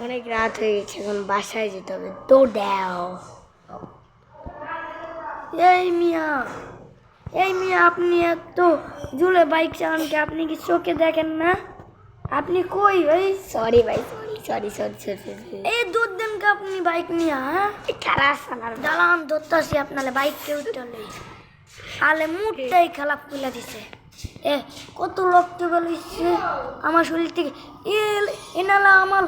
অনেক রাত হয়ে গেছে, এখন বাসায় যেতে হবে। দৌড়াও। এই মিয়া আপনি এত জুলে বাইক চালান কি? আপনি কি চোখে দেখেন না? আপনি কই ভাই? সরি ভাই, সরি। এই দুধ দেন কা আপনি বাইক নিয়ে? হ্যাঁ খারাপ সালার দালান ধরতেছি আপনালে বাইক কেউ চলে আলে মুডটাই খারাপ করে দিছে। কত রক্ত বেরোচ্ছে আমার শরীর থেকে। এনালা আমার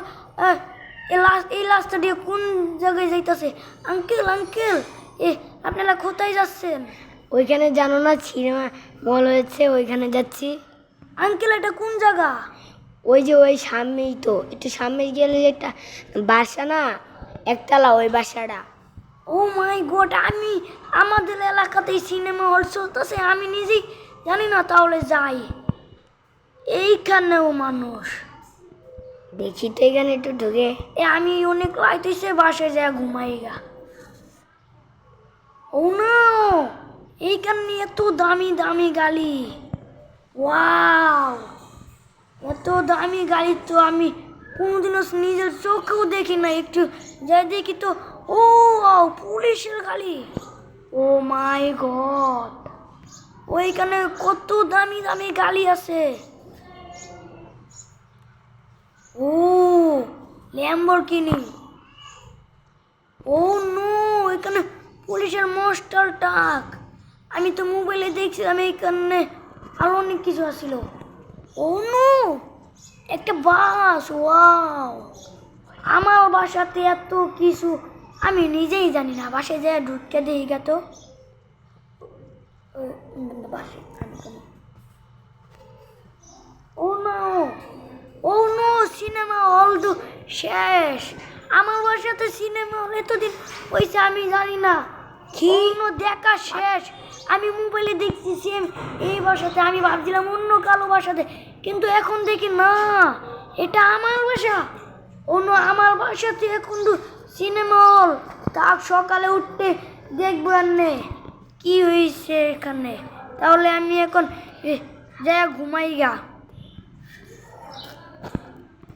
এই রাস্তা দিয়ে কোন জায়গায় যাইতেছে? আঙ্কেল আপনারা কোথায় যাচ্ছেন? ওইখানে জানো না সিনেমা মল হয়েছে, ওইখানে যাচ্ছি। আঙ্কেল এটা কোন জায়গা? ওই যে ওই সামনেই তো, একটু সামনে গেলে একটা বাসা না, একতলা, ওই বাসাটা। ও মাই গড, আমি আমাদের এলাকাতেই সিনেমা হল চলতেছে, আমি নিজেই জানি না। তাহলে যাই। এইখানেও মানুষ দেখি তো এখানে একটু ঢুকে। আমি অনেক রাইতেছে, বাসায় যায় ঘুমাই গা। ও না, এইখানে এত দামি দামি গাড়ি। ওয়াও, এত দামি গাড়ি তো আমি কোনোদিনও নিজের চোখেও দেখি না। একটু যাই দেখি তো, ও পুলিশের গাড়ি। ও মাই গড, ওইখানে কত দামি দামি গাড়ি আছে। ও ল্যাম্বরগিনি। ও নো, এখানে পুলিশের মাস্টার ট্রাক। আমি তো মোবাইলে দেখছিলাম এখানে আরো অনেক কিছু আছিল। ও নো, একটা বাস। ওয়াও, আমার বাসাতে এত কিছু আমি নিজেই জানি না। বাসায় যায় ঢুকতে দিই গা তো। ও নো, সিনেমা হল তো শেষ। আমার বাসাতে সিনেমা হল এতদিন হয়েছে আমি জানি না। কি দেখা শেষ। আমি মোবাইলে দেখছি সেম এই বাসাতে, আমি ভাবছিলাম অন্য কালো বাসাতে, কিন্তু এখন দেখি না, এটা আমার বাসা। অন্য আমার বাসাতে এখন তো সিনেমা হল। তার সকালে উঠতে দেখবো আনে কি হয়েছে এখানে। তাহলে আমি এখন যাই ঘুমাই গা।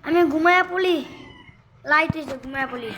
আমি ঘুমায়া পড়ি, লাইট হয়েছে, ঘুমায়া পড়ি।